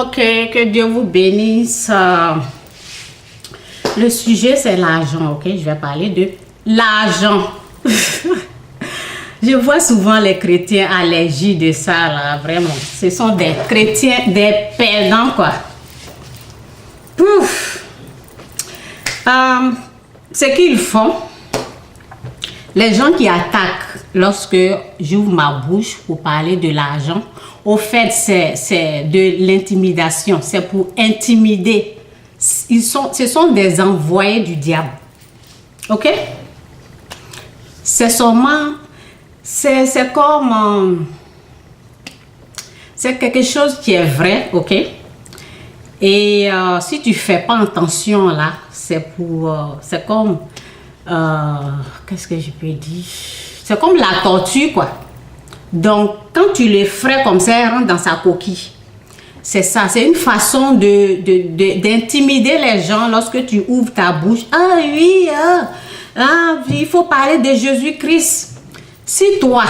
Ok, que Dieu vous bénisse. Le sujet, c'est l'argent, ok? Je vais parler de l'argent. Je vois souvent les chrétiens allergiques de ça, là, vraiment. Ce sont des chrétiens, des perdants, quoi. Pouf! Ce qu'ils font, les gens qui attaquent lorsque j'ouvre ma bouche pour parler de l'argent, au fait, c'est de l'intimidation. C'est pour intimider. Ce sont des envoyés du diable. Ok? C'est seulement... C'est comme... c'est quelque chose qui est vrai, ok? Et si tu fais pas attention là, c'est pour... c'est comme... qu'est-ce que je peux dire? C'est comme la tortue, quoi. Donc, quand tu l'effraies comme ça, elle rentre dans sa coquille. C'est ça, c'est une façon d'intimider les gens lorsque tu ouvres ta bouche. Ah oui, il faut parler de Jésus-Christ. Si toi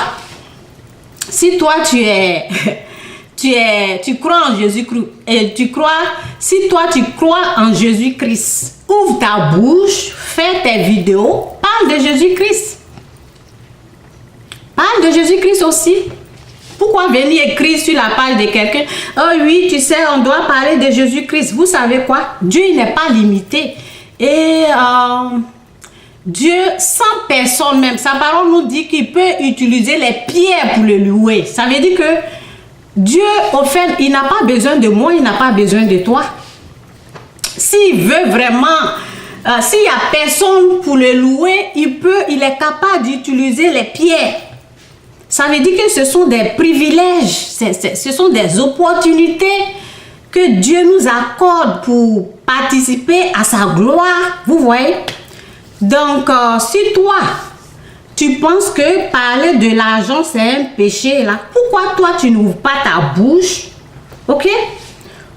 tu crois en Jésus-Christ, si toi tu crois en Jésus-Christ, ouvre ta bouche, fais tes vidéos, parle de Jésus-Christ. Parle de Jésus-Christ aussi. Pourquoi venir écrire sur la page de quelqu'un? Oh oui, tu sais, on doit parler de Jésus-Christ. Vous savez quoi? Dieu, il n'est pas limité. Et Dieu, sans personne même, sa parole nous dit qu'il peut utiliser les pierres pour le louer. Ça veut dire que Dieu, au fait, il n'a pas besoin de moi, il n'a pas besoin de toi. S'il veut vraiment, s'il n'y a personne pour le louer, il est capable d'utiliser les pierres. Ça veut dire que ce sont des privilèges, ce sont des opportunités que Dieu nous accorde pour participer à sa gloire. Vous voyez? Donc, si toi, tu penses que parler de l'argent, c'est un péché, là, pourquoi toi, tu n'ouvres pas ta bouche? Ok?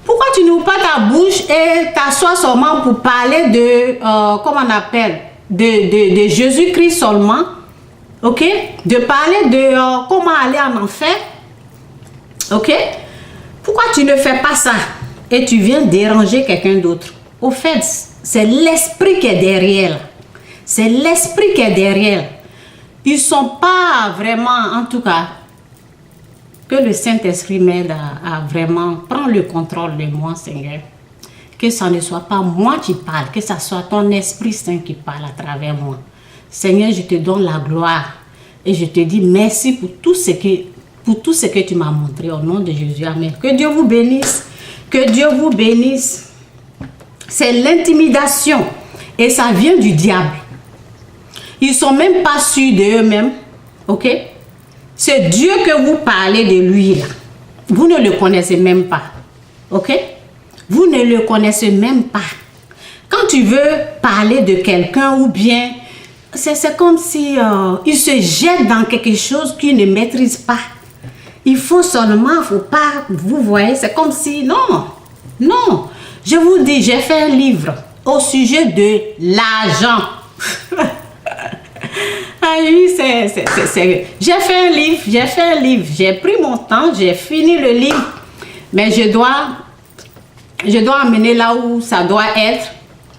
Pourquoi tu n'ouvres pas ta bouche et t'assois seulement pour parler de, comment on appelle, de Jésus-Christ seulement? Ok? De parler de comment aller en enfer? Ok? Pourquoi tu ne fais pas ça et tu viens déranger quelqu'un d'autre? Au fait, c'est l'esprit qui est derrière. C'est l'esprit qui est derrière. Ils ne sont pas vraiment, en tout cas, que le Saint-Esprit m'aide à vraiment prendre le contrôle de moi, Seigneur. Que ce ne soit pas moi qui parle, que ce soit ton Esprit Saint qui parle à travers moi. Seigneur, je te donne la gloire et je te dis merci pour tout ce que tu m'as montré au nom de Jésus. Amen. Que Dieu vous bénisse. Que Dieu vous bénisse. C'est l'intimidation et ça vient du diable. Ils ne sont même pas sûrs d'eux-mêmes. Ok? C'est Dieu que vous parlez de lui là. Vous ne le connaissez même pas. Ok? Vous ne le connaissez même pas. Quand tu veux parler de quelqu'un ou bien c'est comme si il se jette dans quelque chose qu'il ne maîtrise pas. Il faut seulement, faut pas, vous voyez, c'est comme si, non. Je vous dis, j'ai fait un livre au sujet de l'argent. Ah oui, j'ai fait un livre, j'ai pris mon temps, j'ai fini le livre, mais je dois amener là où ça doit être.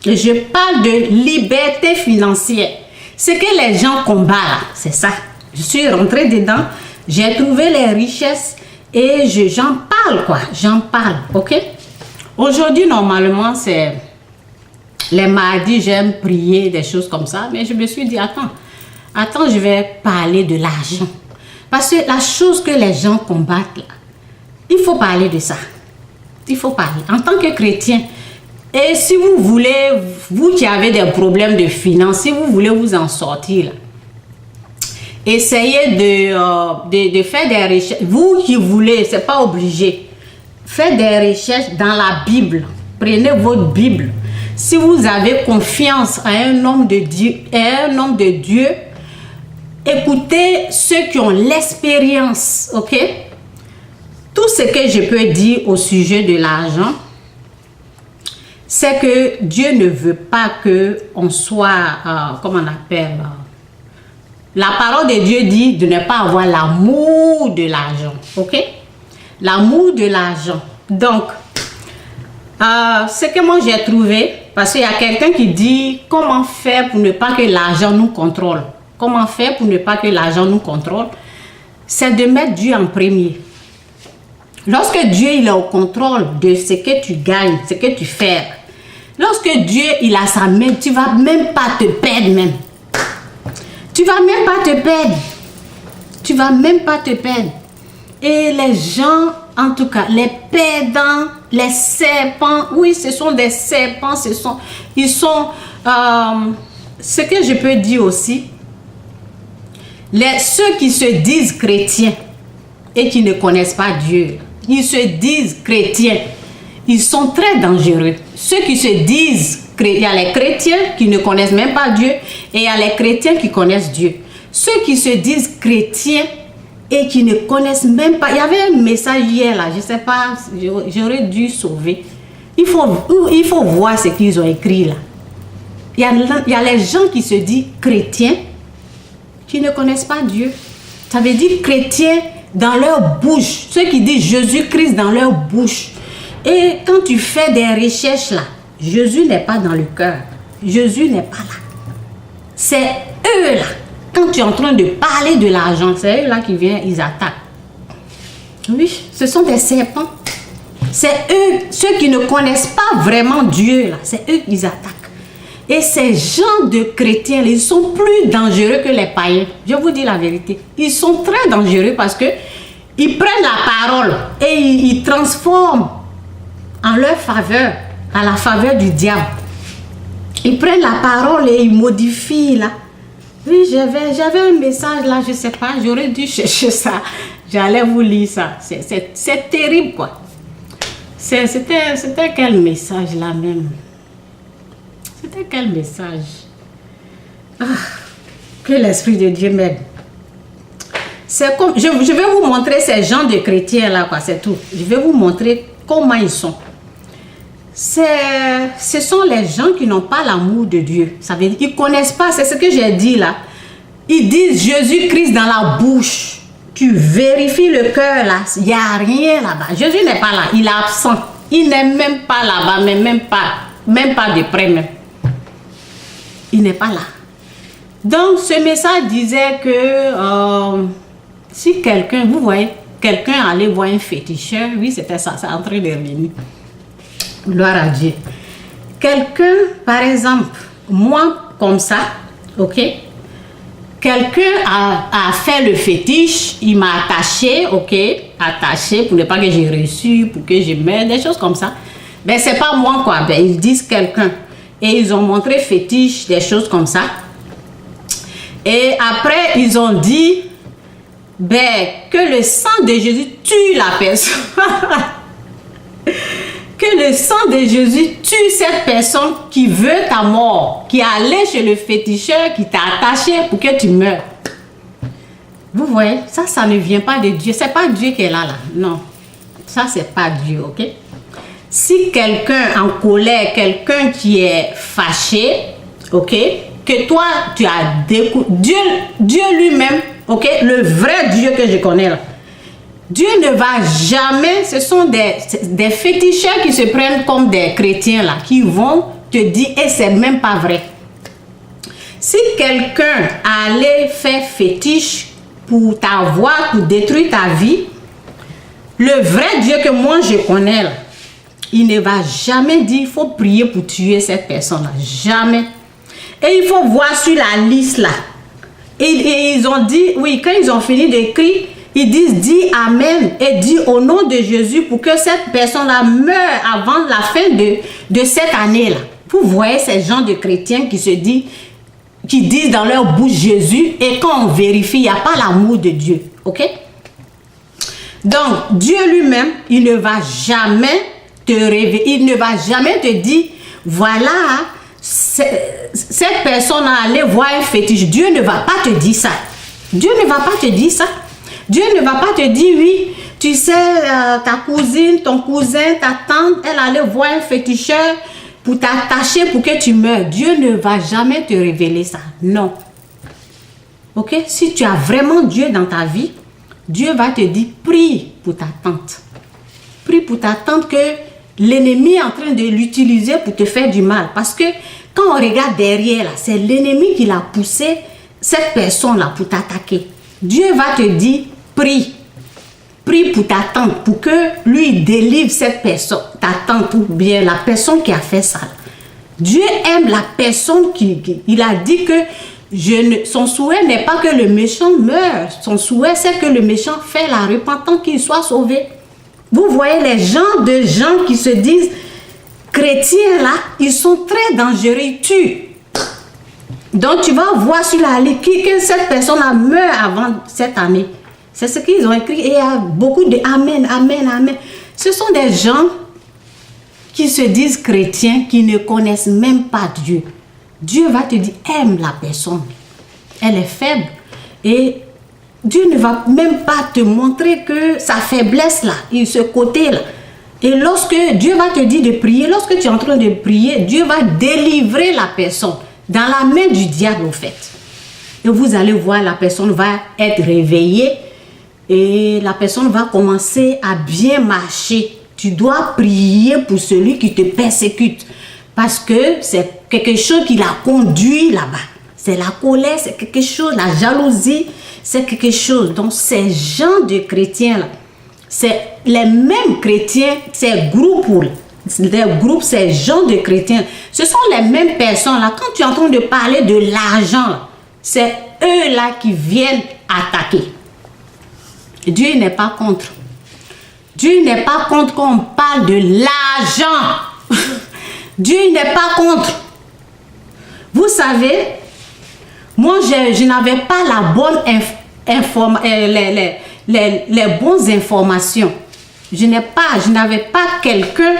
Je parle de liberté financière. Ce que les gens combattent, c'est ça. Je suis rentrée dedans, j'ai trouvé les richesses et j'en parle, quoi. J'en parle, ok? Aujourd'hui, normalement, c'est les mardis, j'aime prier, des choses comme ça. Mais je me suis dit, attends, je vais parler de l'argent. Parce que la chose que les gens combattent, là, il faut parler de ça. Il faut parler. En tant que chrétien, et si vous voulez, vous qui avez des problèmes de finances, si vous voulez vous en sortir, là, essayez de faire des recherches. Vous qui voulez, c'est pas obligé. Faites des recherches dans la Bible. Prenez votre Bible. Si vous avez confiance à un homme de Dieu, écoutez ceux qui ont l'expérience, ok? Tout ce que je peux dire au sujet de l'argent, c'est que Dieu ne veut pas qu'on soit, comment on appelle, la parole de Dieu dit de ne pas avoir l'amour de l'argent, ok? L'amour de l'argent. Donc, Ce que moi j'ai trouvé, parce qu'il y a quelqu'un qui dit comment faire pour ne pas que l'argent nous contrôle. Comment faire pour ne pas que l'argent nous contrôle? C'est de mettre Dieu en premier. Lorsque Dieu il est au contrôle de ce que tu gagnes, ce que tu fais, lorsque Dieu il a sa main, tu ne vas même pas te perdre même. Tu ne vas même pas te perdre. Tu ne vas même pas te perdre. Et les gens, en tout cas, les perdants, les serpents, oui, ce sont des serpents, ils sont, ce que je peux dire aussi, ceux qui se disent chrétiens et qui ne connaissent pas Dieu, ils se disent chrétiens, ils sont très dangereux. Ceux qui se disent, il y a les chrétiens qui ne connaissent même pas Dieu et il y a les chrétiens qui connaissent Dieu. Ceux qui se disent chrétiens et qui ne connaissent même pas. Il y avait un message hier là, je ne sais pas, j'aurais dû sauver. Il faut voir ce qu'ils ont écrit là. Il y a les gens qui se disent chrétiens qui ne connaissent pas Dieu. Ça veut dire chrétiens dans leur bouche. Ceux qui disent Jésus-Christ dans leur bouche. Et quand tu fais des recherches là, Jésus n'est pas dans le cœur. Jésus n'est pas là. C'est eux là. Quand tu es en train de parler de l'argent, c'est eux là qui viennent, ils attaquent. Oui, ce sont des serpents. C'est eux, ceux qui ne connaissent pas vraiment Dieu là, c'est eux qui attaquent. Et ces gens de chrétiens, ils sont plus dangereux que les païens. Je vous dis la vérité. Ils sont très dangereux parce que ils prennent la parole et ils transforment en leur faveur, à la faveur du diable. Ils prennent la parole et ils modifient là. Oui, j'avais un message là, je ne sais pas, j'aurais dû chercher ça. J'allais vous lire ça. C'est terrible quoi. C'était quel message là même? C'était quel message? Ah, que l'Esprit de Dieu m'aide. C'est comme, je vais vous montrer ces gens de chrétiens là quoi, c'est tout. Je vais vous montrer comment ils sont. Ce sont les gens qui n'ont pas l'amour de Dieu. Ça veut dire qu'ils ne connaissent pas, c'est ce que j'ai dit là. Ils disent Jésus-Christ dans la bouche. Tu vérifies le cœur là, il n'y a rien là-bas. Jésus n'est pas là, il est absent. Il n'est même pas là-bas, mais même pas de près même. Il n'est pas là. Donc ce message disait que si quelqu'un, vous voyez, quelqu'un allait voir un féticheur, oui c'était ça, c'est en train de revenir. Gloire à Dieu. Quelqu'un, par exemple, moi comme ça, ok, quelqu'un a fait le fétiche, il m'a attaché, ok, attaché pour ne pas que j'ai reçu, pour que je meure, des choses comme ça. Ben c'est pas moi quoi, ben ils disent quelqu'un. Et ils ont montré fétiche, des choses comme ça. Et après, ils ont dit, ben, que le sang de Jésus tue la personne. Que le sang de Jésus tue cette personne qui veut ta mort, qui est allée chez le féticheur, qui t'a attaché pour que tu meurs. Vous voyez, ça ne vient pas de Dieu. C'est pas Dieu qui est là. Non, ça c'est pas Dieu, ok? Si quelqu'un en colère, quelqu'un qui est fâché, ok, que toi tu as découvert, Dieu lui-même, ok, le vrai Dieu que je connais là, Dieu ne va jamais, ce sont des féticheurs qui se prennent comme des chrétiens là, qui vont te dire, et c'est même pas vrai. Si quelqu'un allait faire fétiche pour t'avoir, pour détruire ta vie, le vrai Dieu que moi je connais là, il ne va jamais dire, il faut prier pour tuer cette personne-là. Jamais. Et il faut voir sur la liste là. Et ils ont dit, oui, quand ils ont fini d'écrire, ils disent, dis Amen et dis au nom de Jésus pour que cette personne-là meure avant la fin de cette année-là. Vous voyez ces gens de chrétiens qui se disent, qui disent dans leur bouche Jésus et quand on vérifie, il n'y a pas l'amour de Dieu. Ok? Donc, Dieu lui-même, il ne va jamais te révéler, il ne va jamais te dire, voilà, cette personne a allé voir un fétiche. Dieu ne va pas te dire ça. Dieu ne va pas te dire ça. Dieu ne va pas te dire, oui, tu sais, ta cousine, ton cousin, ta tante, elle allait voir un féticheur pour t'attacher pour que tu meurs. Dieu ne va jamais te révéler ça. Non. Ok? Si tu as vraiment Dieu dans ta vie, Dieu va te dire, prie pour ta tante. Prie pour ta tante que l'ennemi est en train de l'utiliser pour te faire du mal. Parce que quand on regarde derrière, là, c'est l'ennemi qui l'a poussé, cette personne-là, pour t'attaquer. Dieu va te dire, prie. Prie pour ta tante, pour que lui délivre cette personne, ta tante ou bien la personne qui a fait ça. Dieu aime la personne il a dit que son souhait n'est pas que le méchant meure. Son souhait, c'est que le méchant fait la repentance, qu'il soit sauvé. Vous voyez les gens qui se disent chrétiens là, ils sont très dangereux, ils tuent. Donc tu vas voir sur la liste que cette personne-là meurt avant cette année. C'est ce qu'ils ont écrit et il y a beaucoup de amen, amen, amen. Ce sont des gens qui se disent chrétiens, qui ne connaissent même pas Dieu. Dieu va te dire, aime la personne. Elle est faible. Et Dieu ne va même pas te montrer que sa faiblesse là, ce côté là. Et lorsque Dieu va te dire de prier, lorsque tu es en train de prier, Dieu va délivrer la personne dans la main du diable au fait. Et vous allez voir, la personne va être réveillée et la personne va commencer à bien marcher. Tu dois prier pour celui qui te persécute. Parce que c'est quelque chose qui l'a conduit là-bas. C'est la colère, c'est quelque chose, la jalousie, c'est quelque chose. Donc ces gens de chrétiens-là, c'est les mêmes chrétiens, ces groupes, ces gens de chrétiens, ce sont les mêmes personnes-là. Quand tu es en train de parler de l'argent, c'est eux-là qui viennent attaquer. Dieu n'est pas contre. Dieu n'est pas contre quand on parle de l'argent. Dieu n'est pas contre. Vous savez, moi, je n'avais pas la bonne les bonnes informations. Je n'avais pas quelqu'un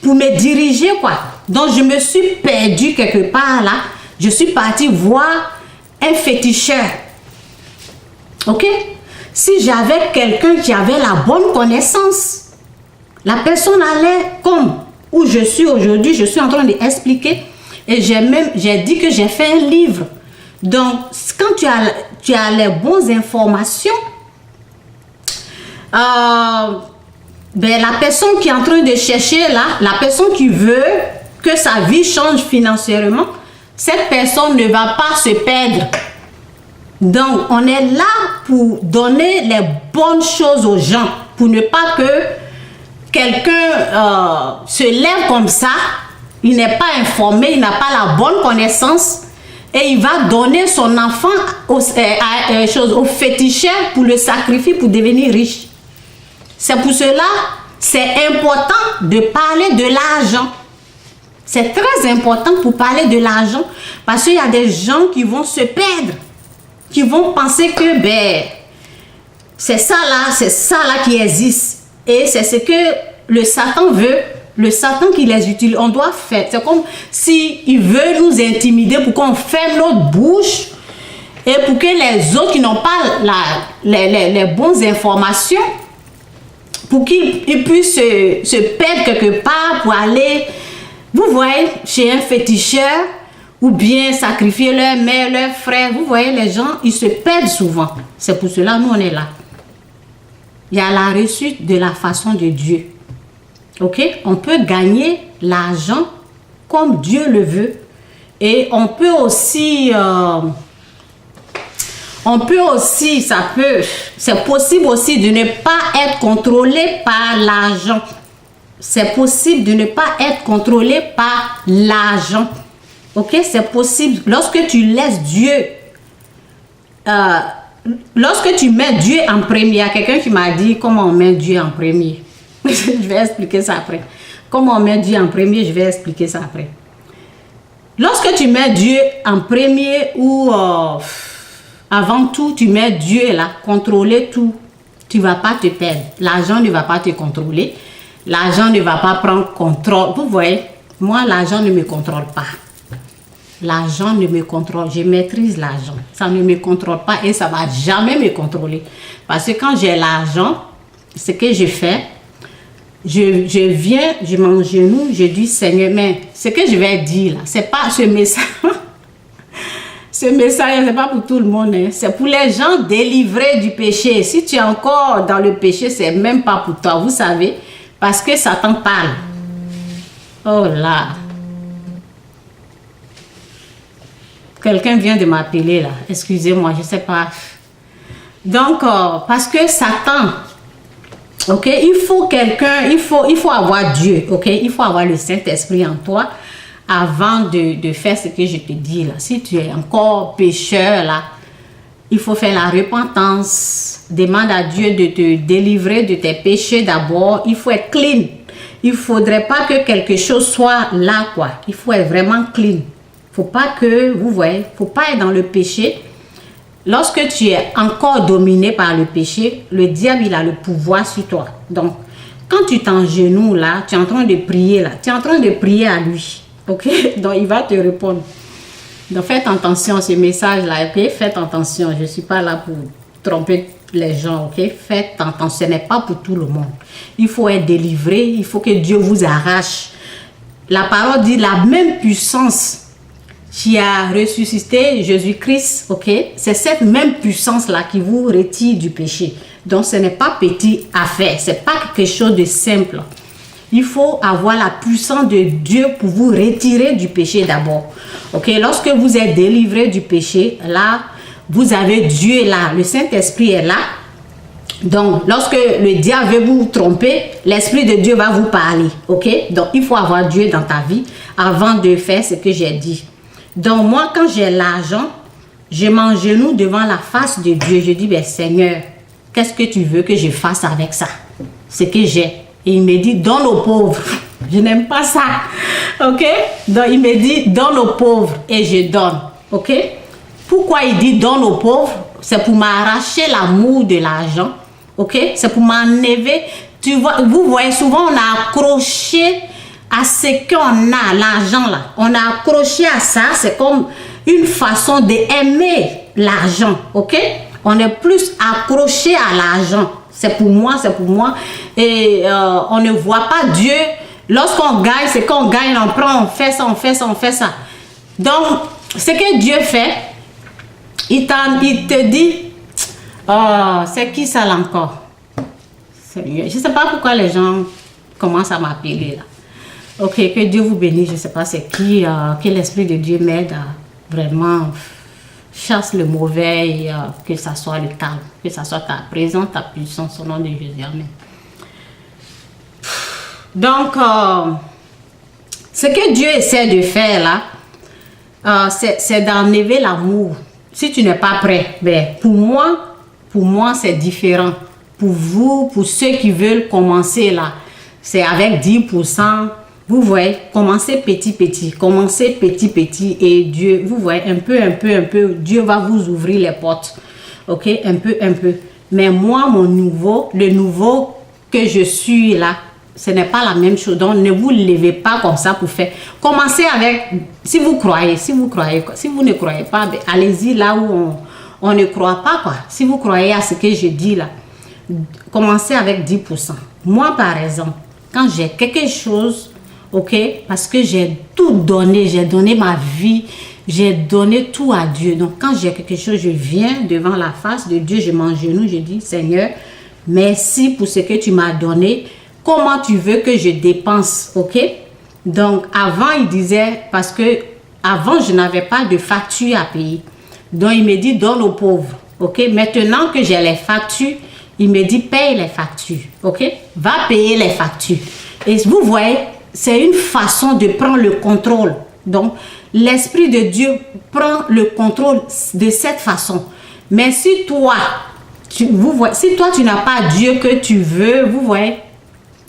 pour me diriger, quoi. Donc, je me suis perdue quelque part là. Je suis partie voir un féticheur. Ok? Si j'avais quelqu'un qui avait la bonne connaissance, la personne allait comme où je suis aujourd'hui, je suis en train d'expliquer et j'ai dit que j'ai fait un livre. Donc, quand tu as les bonnes informations, la personne qui est en train de chercher là, la personne qui veut que sa vie change financièrement, cette personne ne va pas se perdre. Donc, on est là pour donner les bonnes choses aux gens, pour ne pas que quelqu'un se lève comme ça, il n'est pas informé, il n'a pas la bonne connaissance et il va donner son enfant au féticheur pour le sacrifier pour devenir riche. C'est pour cela, c'est important de parler de l'argent. C'est très important pour parler de l'argent parce qu'il y a des gens qui vont se perdre, qui vont penser que c'est ça là qui existe. Et c'est ce que le Satan veut, le Satan qui les utilise. On doit faire. C'est comme s'il veut nous intimider pour qu'on ferme notre bouche et pour que les autres qui n'ont pas les bonnes informations, pour qu'ils puissent se perdre quelque part pour aller, vous voyez, chez un féticheur ou bien sacrifier leur mère, leur frère. Vous voyez, les gens, ils se perdent souvent. C'est pour cela nous, on est là. Il y a la réussite de la façon de Dieu. Ok? On peut gagner l'argent comme Dieu le veut. Et on peut aussi... c'est possible aussi de ne pas être contrôlé par l'argent. C'est possible de ne pas être contrôlé par l'argent. Ok? C'est possible. Lorsque tu laisses Dieu... lorsque tu mets Dieu en premier, il y a quelqu'un qui m'a dit comment on met Dieu en premier. Je vais expliquer ça après. Comment on met Dieu en premier, je vais expliquer ça après. Lorsque tu mets Dieu en premier ou avant tout, tu mets Dieu là, contrôler tout, tu ne vas pas te perdre. L'argent ne va pas te contrôler. L'argent ne va pas prendre contrôle. Vous voyez, moi, l'argent ne me contrôle pas. L'argent ne me contrôle, je maîtrise l'argent. Ça ne me contrôle pas et ça ne va jamais me contrôler. Parce que quand j'ai l'argent, ce que je fais, je viens, je m'agenouille, je dis Seigneur, mais ce que je vais dire là, c'est pas ce message. Ce message, c'est pas pour tout le monde, hein. C'est pour les gens délivrés du péché. Si tu es encore dans le péché, c'est même pas pour toi. Vous savez, Parce que Satan parle. Oh là. Quelqu'un vient de m'appeler là. Excusez-moi, je ne sais pas. Donc, parce que Satan, ok, il faut quelqu'un, il faut avoir Dieu, ok, il faut avoir le Saint-Esprit en toi avant de faire ce que je te dis là. Si tu es encore pécheur là, il faut faire la repentance. Demande à Dieu de te délivrer de tes péchés d'abord. Il faut être clean. Il ne faudrait pas que quelque chose soit là, quoi. Il faut être vraiment clean. Faut pas que, vous voyez, faut pas être dans le péché. Lorsque tu es encore dominé par le péché, le diable, il a le pouvoir sur toi. Donc, quand tu t'engenouilles là, tu es en train de prier là, tu es en train de prier à lui. Ok? Donc, il va te répondre. Donc, faites attention à ce message-là, ok? Faites attention, je ne suis pas là pour tromper les gens, ok? Faites attention, ce n'est pas pour tout le monde. Il faut être délivré, il faut que Dieu vous arrache. La parole dit la même puissance qui a ressuscité Jésus-Christ, ok? C'est cette même puissance-là qui vous retire du péché. Donc, ce n'est pas petit à faire, ce n'est pas quelque chose de simple. Il faut avoir la puissance de Dieu pour vous retirer du péché d'abord. Ok, lorsque vous êtes délivré du péché, là, vous avez Dieu là, le Saint-Esprit est là. Donc, lorsque le diable veut vous tromper, l'Esprit de Dieu va vous parler. Ok, donc il faut avoir Dieu dans ta vie avant de faire ce que j'ai dit. Donc, moi, quand j'ai l'argent, je m'agenouille devant la face de Dieu. Je dis, ben, Seigneur, qu'est-ce que tu veux que je fasse avec ça? Ce que j'ai. Et il me dit, donne aux pauvres. Je n'aime pas ça. Ok? Donc, il me dit, donne aux pauvres. Et je donne. Ok? Pourquoi il dit, donne aux pauvres? C'est pour m'arracher l'amour de l'argent. Ok? C'est pour m'enlever. Tu vois, vous voyez, souvent, on a accroché à ce qu'on a, l'argent là. On a accroché à ça. C'est comme une façon d'aimer l'argent. Ok? On est plus accroché à l'argent. C'est pour moi, c'est pour moi. Et on ne voit pas Dieu. Lorsqu'on gagne, c'est qu'on gagne, on prend, on fait ça, on fait ça, on fait ça. Donc, ce que Dieu fait, il te dit, oh, c'est qui ça là encore? Je ne sais pas pourquoi les gens commencent à m'appeler là. Ok, que Dieu vous bénisse, je ne sais pas c'est qui, que l'Esprit de Dieu m'aide à vraiment chasse le mauvais et que ça soit le calme, que ça soit ta présence, ta puissance au nom de Jésus. Amen. Donc, ce que Dieu essaie de faire là, c'est d'enlever l'amour. Si tu n'es pas prêt, ben, pour moi c'est différent. Pour vous, pour ceux qui veulent commencer là, c'est avec 10%. Vous voyez, commencez petit, commencez petit et Dieu, vous voyez, un peu, Dieu va vous ouvrir les portes. Ok, un peu. Mais moi, le nouveau que je suis là, ce n'est pas la même chose. Donc, ne vous levez pas comme ça pour faire. Commencez avec, si vous croyez, si vous ne croyez pas, ben, allez-y là où on ne croit pas, quoi. Si vous croyez à ce que je dis là, commencez avec 10%. Moi, par exemple, quand j'ai quelque chose, ok, parce que j'ai tout donné, j'ai donné ma vie, j'ai donné tout à Dieu. Donc, quand j'ai quelque chose, je viens devant la face de Dieu, je m'agenouille, je dis, Seigneur, merci pour ce que tu m'as donné. Comment tu veux que je dépense, ok? Donc, avant, il disait, parce que avant, je n'avais pas de facture à payer. Donc, il me dit, donne aux pauvres, ok? Maintenant que j'ai les factures, il me dit, paye les factures, ok? Va payer les factures. Et vous voyez, c'est une façon de prendre le contrôle. Donc, l'Esprit de Dieu prend le contrôle de cette façon. Mais si toi, tu n'as pas Dieu que tu veux, vous voyez,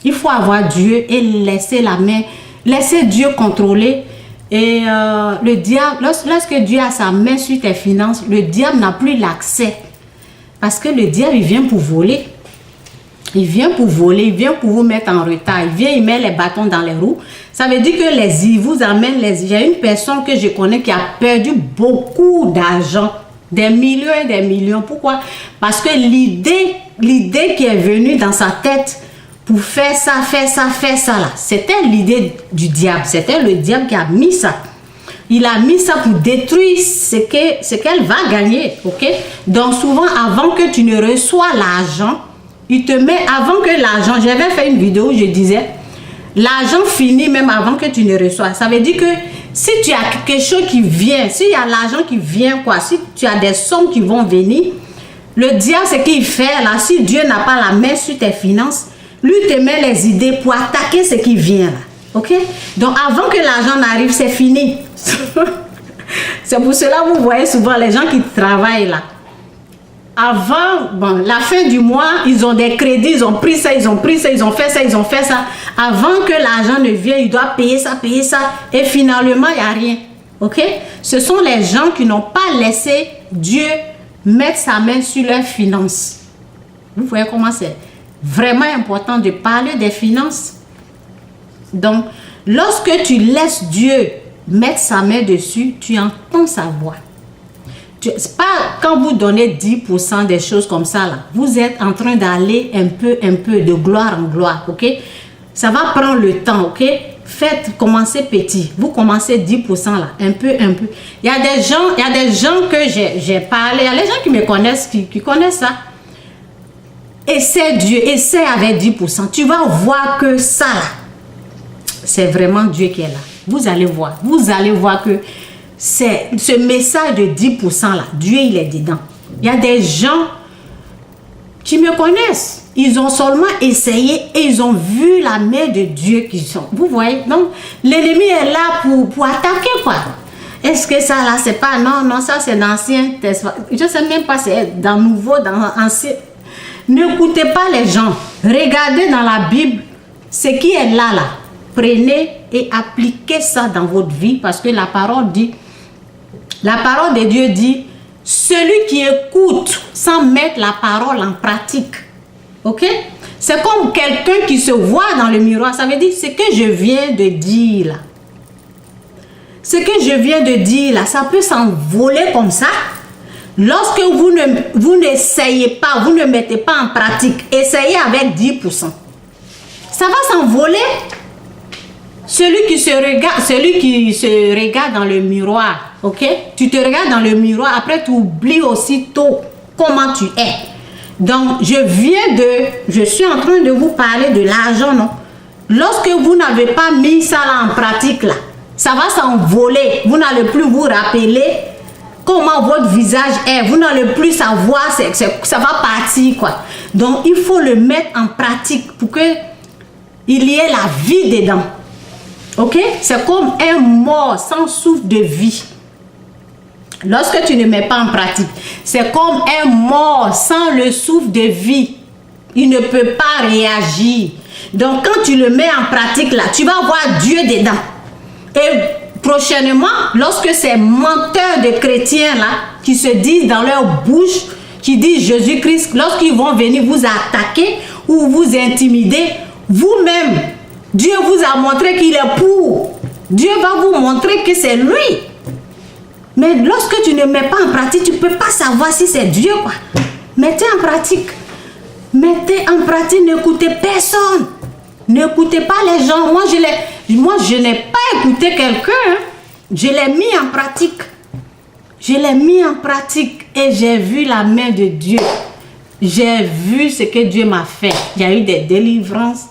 il faut avoir Dieu et laisser la main, laisser Dieu contrôler. Et le diable, lorsque Dieu a sa main sur tes finances, le diable n'a plus l'accès. Parce que le diable, il vient pour voler. Il vient pour voler, il vient pour vous mettre en retard. Il vient, il met les bâtons dans les roues. Ça veut dire que il vous amène J'ai une personne que je connais qui a perdu beaucoup d'argent. Des millions et des millions. Pourquoi? Parce que l'idée qui est venue dans sa tête pour faire ça là, c'était l'idée du diable. C'était le diable qui a mis ça. Il a mis ça pour détruire ce qu'elle va gagner. Ok? Donc souvent, avant que tu ne reçois l'argent, Il te met avant que l'argent... J'avais fait une vidéo où je disais, l'argent finit même avant que tu ne reçois. Ça veut dire que si tu as quelque chose qui vient, s'il y a l'argent qui vient, quoi, si tu as des sommes qui vont venir, le diable, ce qu'il fait là, si Dieu n'a pas la main sur tes finances, lui te met les idées pour attaquer ce qui vient là. Ok? Donc avant que l'argent n'arrive, c'est fini. C'est pour cela que vous voyez souvent les gens qui travaillent là. Avant, bon, la fin du mois, ils ont des crédits, ils ont pris ça, ils ont pris ça, ils ont fait ça, ils ont fait ça. Avant que l'argent ne vienne, ils doivent payer ça, et finalement, il n'y a rien. Ok? Ce sont les gens qui n'ont pas laissé Dieu mettre sa main sur leurs finances. Vous voyez comment c'est vraiment important de parler des finances. Donc, lorsque tu laisses Dieu mettre sa main dessus, tu entends sa voix. C'est pas quand vous donnez 10% des choses comme ça, là, vous êtes en train d'aller un peu, de gloire en gloire, ok? Ça va prendre le temps, ok? Commencez petit. Vous commencez 10% là, un peu. Il y a des gens que j'ai parlé, il y a les gens qui me connaissent, qui connaissent ça. Essaie Dieu, essaie avec 10%. Tu vas voir que ça, c'est vraiment Dieu qui est là. Vous allez voir que c'est ce message de 10% là, Dieu il est dedans. Il y a des gens qui me connaissent. Ils ont seulement essayé et ils ont vu la main de Dieu qui sont. Vous voyez? Donc, l'ennemi est là pour attaquer quoi. Est-ce que ça là, c'est pas... Non, ça c'est l'Ancien Testament. Je ne sais même pas si c'est dans le Nouveau, dans l'Ancien. N'écoutez pas les gens. Regardez dans la Bible ce qui est là. Prenez et appliquez ça dans votre vie parce que la parole dit... La parole de Dieu dit, celui qui écoute sans mettre la parole en pratique. Ok? C'est comme quelqu'un qui se voit dans le miroir. Ça veut dire, ce que je viens de dire là. Ce que je viens de dire là, ça peut s'envoler comme ça. Lorsque vous n'essayez pas, vous ne mettez pas en pratique, essayez avec 10%. Ça va s'envoler. Celui qui se regarde dans le miroir, ok? Tu te regardes dans le miroir, après tu oublies aussitôt comment tu es. Donc, je suis en train de vous parler de l'argent, non? Lorsque vous n'avez pas mis ça là en pratique, là, ça va s'envoler. Vous n'allez plus vous rappeler comment votre visage est. Vous n'allez plus savoir, ça va partir, quoi. Donc, il faut le mettre en pratique pour que il y ait la vie dedans. Ok? C'est comme un mort sans souffle de vie. Lorsque tu ne mets pas en pratique, c'est comme un mort sans le souffle de vie. Il ne peut pas réagir. Donc, quand tu le mets en pratique là, tu vas voir Dieu dedans. Et prochainement, lorsque ces menteurs de chrétiens là, qui se disent dans leur bouche, qui disent Jésus-Christ, lorsqu'ils vont venir vous attaquer ou vous intimider, vous-même, Dieu vous a montré qu'il est pour. Dieu va vous montrer que c'est lui. Mais lorsque tu ne mets pas en pratique, tu ne peux pas savoir si c'est Dieu, quoi. Mettez en pratique. Mettez en pratique, n'écoutez personne. N'écoutez pas les gens. Moi, je n'ai pas écouté quelqu'un. Hein. Je l'ai mis en pratique. Je l'ai mis en pratique et j'ai vu la main de Dieu. J'ai vu ce que Dieu m'a fait. Il y a eu des délivrances.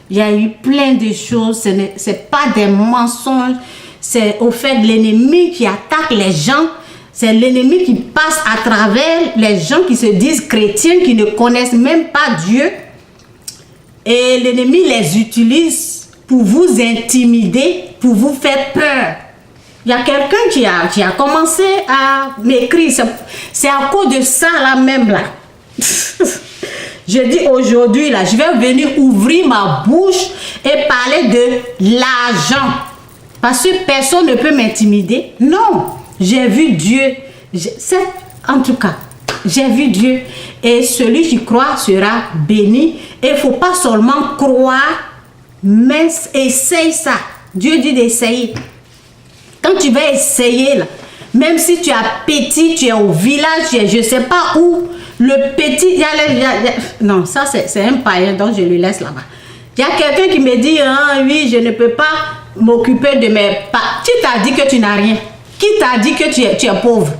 Il y a eu plein de choses. Ce n'est pas des mensonges. C'est au fait de l'ennemi qui attaque les gens. C'est l'ennemi qui passe à travers les gens qui se disent chrétiens, qui ne connaissent même pas Dieu. Et l'ennemi les utilise pour vous intimider, pour vous faire peur. Il y a quelqu'un qui a commencé à m'écrire. C'est à cause de ça là même là. Je dis aujourd'hui là, je vais venir ouvrir ma bouche et parler de l'argent. Parce que personne ne peut m'intimider. Non, j'ai vu Dieu. En tout cas, j'ai vu Dieu. Et celui qui croit sera béni. Et il ne faut pas seulement croire, mais essaye ça. Dieu dit d'essayer. Quand tu vas essayer, là, même si tu es petit, tu es au village, tu es je ne sais pas où, le petit... non, ça c'est un païen, donc je le laisse là-bas. Il y a quelqu'un qui me dit, ah, oui, je ne peux pas m'occuper de mes parents. Qui t'a dit que tu n'as rien? Qui t'a dit que tu es pauvre?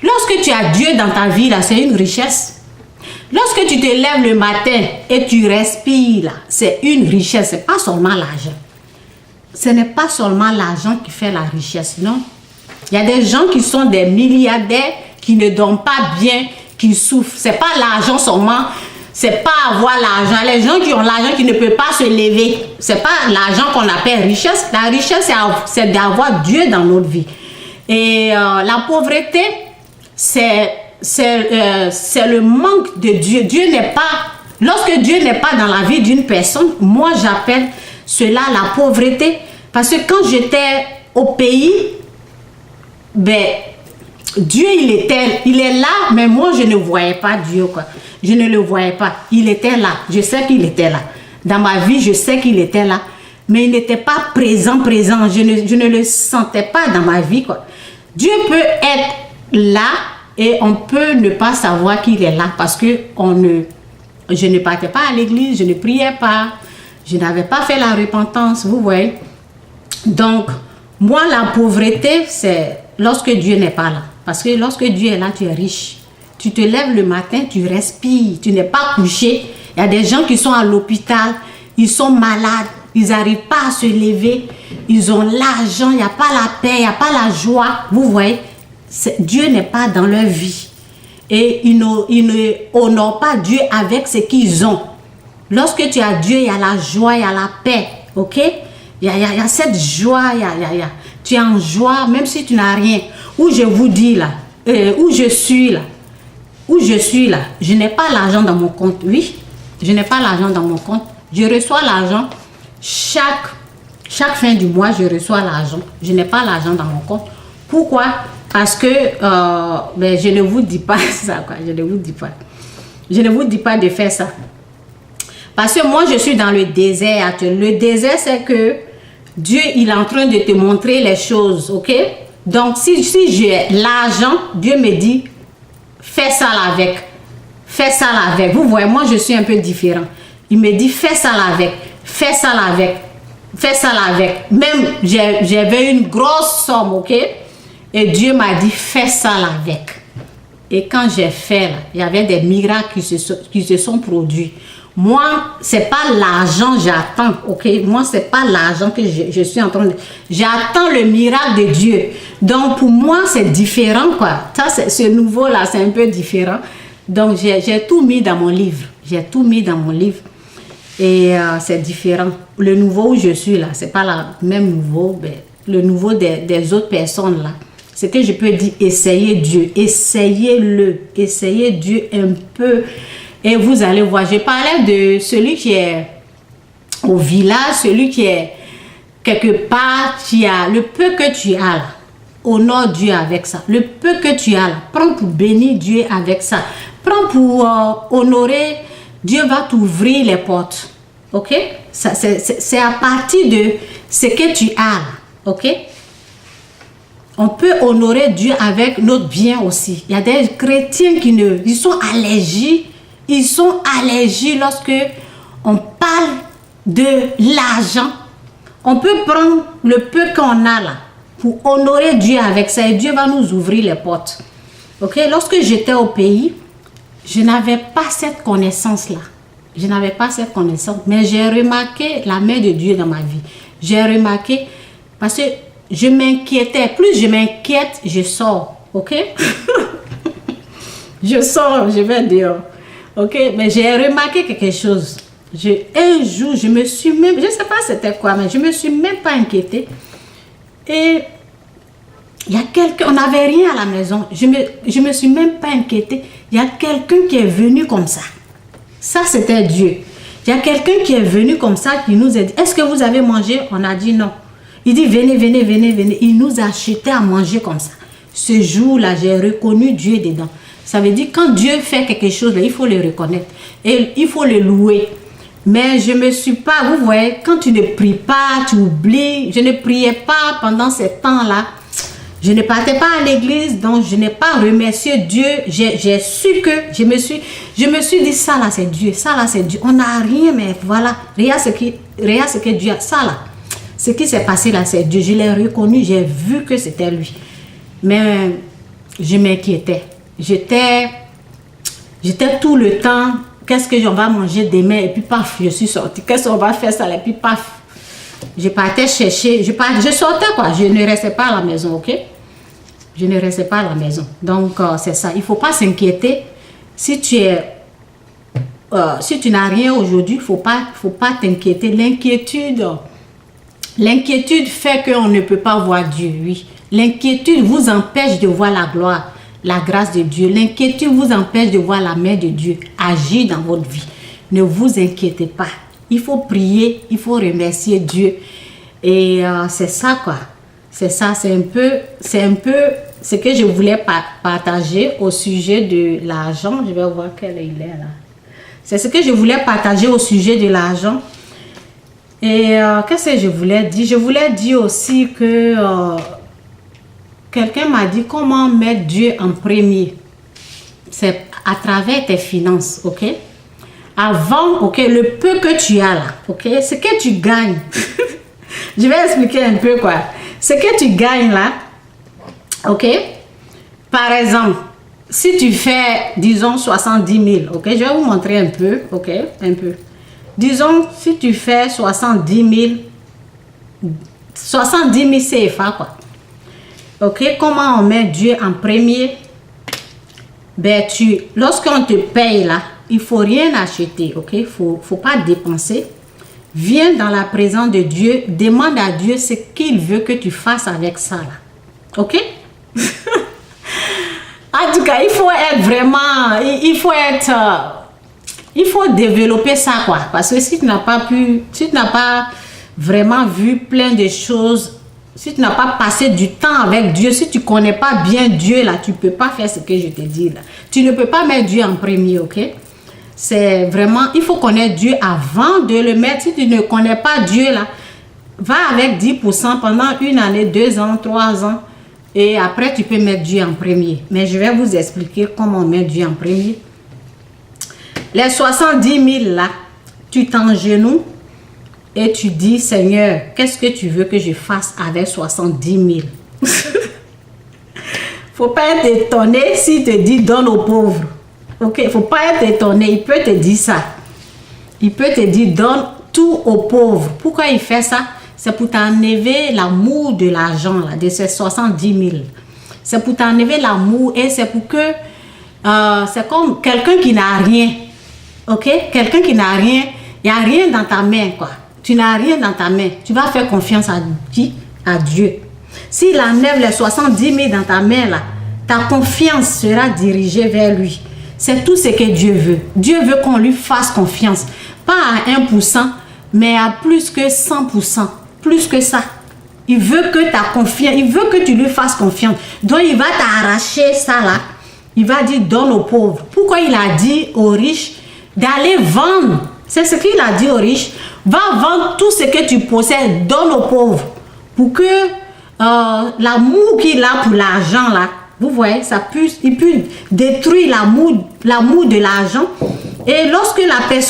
Lorsque tu as Dieu dans ta vie, là, c'est une richesse. Lorsque tu te lèves le matin et tu respires, là, c'est une richesse, ce n'est pas seulement l'argent. Ce n'est pas seulement l'argent qui fait la richesse, non. Il y a des gens qui sont des milliardaires, qui ne dorment pas bien, qui souffrent. Ce n'est pas l'argent seulement, c'est pas avoir l'argent. Les gens qui ont l'argent, qui ne peuvent pas se lever, ce n'est pas l'argent qu'on appelle richesse. La richesse, c'est d'avoir Dieu dans notre vie. Et la pauvreté, c'est le manque de Dieu. Dieu n'est pas, lorsque Dieu n'est pas dans la vie d'une personne, moi j'appelle cela la pauvreté. Parce que quand j'étais au pays, ben, Dieu il est là, mais moi je ne voyais pas Dieu, quoi. Je ne le voyais pas. Il était là. Je sais qu'il était là. Dans ma vie, je sais qu'il était là. Mais il n'était pas présent. Je ne le sentais pas dans ma vie, quoi. Dieu peut être là et on peut ne pas savoir qu'il est là parce que je ne partais pas à l'église, je ne priais pas, je n'avais pas fait la repentance, vous voyez. Donc, moi, la pauvreté, c'est lorsque Dieu n'est pas là. Parce que lorsque Dieu est là, tu es riche. Tu te lèves le matin, tu respires, tu n'es pas couché. Il y a des gens qui sont à l'hôpital, ils sont malades, ils n'arrivent pas à se lever, ils ont l'argent, il n'y a pas la paix, il n'y a pas la joie. Vous voyez, Dieu n'est pas dans leur vie. Et ils ne honorent pas Dieu avec ce qu'ils ont. Lorsque tu as Dieu, il y a la joie, il y a la paix, ok? Il y a cette joie, tu es en joie, même si tu n'as rien. Où je vous dis là, où je suis là, je n'ai pas l'argent dans mon compte, oui, je n'ai pas l'argent dans mon compte. Je reçois l'argent chaque fin du mois, je reçois l'argent. Je n'ai pas l'argent dans mon compte. Pourquoi? Parce que ben, je ne vous dis pas ça, quoi. Je ne vous dis pas. Je ne vous dis pas de faire ça. Parce que moi, je suis dans le désert actuel. Le désert, c'est que Dieu, il est en train de te montrer les choses, ok? Donc, si j'ai l'argent, Dieu me dit, fais ça là avec. Fais ça là avec. Vous voyez, moi, je suis un peu différent. Il me dit, fais ça là avec. Fais ça là avec. Fais ça là avec. Même, j'avais une grosse somme, ok? Et Dieu m'a dit, fais ça là avec. Et quand j'ai fait, là, il y avait des miracles qui se sont produits. Moi, ce n'est pas l'argent que j'attends, ok? Moi, ce n'est pas l'argent que je suis en train de... J'attends le miracle de Dieu. Donc, pour moi, c'est différent, quoi. Ça, ce nouveau-là, c'est un peu différent. Donc, j'ai tout mis dans mon livre. J'ai tout mis dans mon livre. Et c'est différent. Le nouveau où je suis, là, ce n'est pas le même nouveau. Mais le nouveau des autres personnes, là. C'est que je peux dire, essayez Dieu. Essayez-le. Essayez Dieu un peu. Et vous allez voir, je parlais de celui qui est au village, celui qui est quelque part, tu as le peu que tu as là, honore Dieu avec ça. Le peu que tu as là, prends pour bénir Dieu avec ça. Prends pour honorer, Dieu va t'ouvrir les portes. Ok? C'est à partir de ce que tu as là. Ok? On peut honorer Dieu avec notre bien aussi. Il y a des chrétiens ils sont allergiques. Ils sont allergiques lorsque on parle de l'argent. On peut prendre le peu qu'on a là pour honorer Dieu avec ça et Dieu va nous ouvrir les portes. Ok? Lorsque j'étais au pays, je n'avais pas cette connaissance-là. Je n'avais pas cette connaissance, mais j'ai remarqué la main de Dieu dans ma vie. J'ai remarqué parce que je m'inquiétais. Plus je m'inquiète, je sors. Ok? Je sors, je vais dehors. Ok, mais j'ai remarqué quelque chose. Un jour, je me suis même, je ne sais pas c'était quoi, mais je ne me suis même pas inquiétée. Et il y a quelqu'un, on n'avait rien à la maison. Je me suis même pas inquiétée. Il y a quelqu'un qui est venu comme ça. Ça, c'était Dieu. Il y a quelqu'un qui est venu comme ça, qui nous a dit, est-ce que vous avez mangé? On a dit non. Il dit, venez, venez, venez, venez. Il nous a acheté à manger comme ça. Ce jour-là, j'ai reconnu Dieu dedans. Ça veut dire quand Dieu fait quelque chose, là, il faut le reconnaître. Et il faut le louer. Mais je ne me suis pas, vous voyez, quand tu ne pries pas, tu oublies. Je ne priais pas pendant ce temps-là. Je ne partais pas à l'église, donc je n'ai pas remercié Dieu. J'ai su que, je me suis dit, ça là c'est Dieu, ça là c'est Dieu. On n'a rien, mais voilà, regarde ce que Dieu a, ça là. Ce qui s'est passé là, c'est Dieu. Je l'ai reconnu, j'ai vu que c'était lui. Mais je m'inquiétais. J'étais tout le temps, qu'est-ce que on va manger demain? Et puis paf, je suis sortie. Qu'est-ce qu'on va faire ça? Et puis paf, je partais chercher, je sortais quoi. Je ne restais pas à la maison, ok? Je ne restais pas à la maison. Donc, c'est ça. Il ne faut pas s'inquiéter. Si tu n'as rien aujourd'hui, il ne faut pas t'inquiéter. L'inquiétude fait qu'on ne peut pas voir Dieu, oui. L'inquiétude vous empêche de voir la gloire, la grâce de Dieu. L'inquiétude vous empêche de voir la main de Dieu agir dans votre vie. Ne vous inquiétez pas. Il faut prier, il faut remercier Dieu. Et c'est ça quoi. C'est ça, c'est un peu ce que je voulais partager au sujet de l'argent. Je vais voir quel il est là. C'est ce que je voulais partager au sujet de l'argent. Et qu'est-ce que je voulais dire? Je voulais dire aussi que quelqu'un m'a dit comment mettre Dieu en premier. C'est à travers tes finances, ok? Avant, ok, le peu que tu as là, ok? Ce que tu gagnes. Je vais expliquer un peu quoi. Ce que tu gagnes là, ok? Par exemple, si tu fais, disons, 70 000, ok? Je vais vous montrer un peu, ok? Un peu. Disons, si tu fais 70 000 CFA, quoi. Ok? Comment on met Dieu en premier? Ben, lorsqu'on te paye là, il ne faut rien acheter, ok? Faut pas dépenser. Viens dans la présence de Dieu, demande à Dieu ce qu'il veut que tu fasses avec ça là. Ok? En tout cas, il faut être vraiment, il faut développer ça quoi. Parce que si tu n'as pas vraiment vu plein de choses, si tu n'as pas passé du temps avec Dieu, si tu ne connais pas bien Dieu là, tu ne peux pas faire ce que je te dis là. Tu ne peux pas mettre Dieu en premier, ok? C'est vraiment, il faut connaître Dieu avant de le mettre. Si tu ne connais pas Dieu là, va avec 10% pendant 1 année, 2 ans, 3 ans. Et après, tu peux mettre Dieu en premier. Mais je vais vous expliquer comment mettre Dieu en premier. Les 70 000 là, tu t'engenouilles et tu dis, Seigneur, qu'est-ce que tu veux que je fasse avec 70 000? Faut pas être étonné s'il te dit, donne aux pauvres. Ok, faut pas être étonné, il peut te dire ça. Il peut te dire, donne tout aux pauvres. Pourquoi il fait ça? C'est pour t'enlever l'amour de l'argent, de ces 70 000. C'est pour t'enlever l'amour et c'est pour que... c'est comme quelqu'un qui n'a rien. Ok? Quelqu'un qui n'a rien. Il n'y a rien dans ta main, quoi. Tu n'as rien dans ta main. Tu vas faire confiance à qui? À Dieu. S'il enlève les 70 000 dans ta main, là, ta confiance sera dirigée vers lui. C'est tout ce que Dieu veut. Dieu veut qu'on lui fasse confiance. Pas à 1%, mais à plus que 100%. Plus que ça. Il veut que ta confiance, il veut que tu lui fasses confiance. Donc il va t'arracher ça là. Il va dire donne aux pauvres. Pourquoi il a dit aux riches d'aller vendre? C'est ce qu'il a dit aux riches. Va vendre tout ce que tu possèdes, donne aux pauvres. Pour que l'amour qu'il a pour l'argent là, vous voyez, il peut détruire l'amour de l'argent. Et lorsque la personne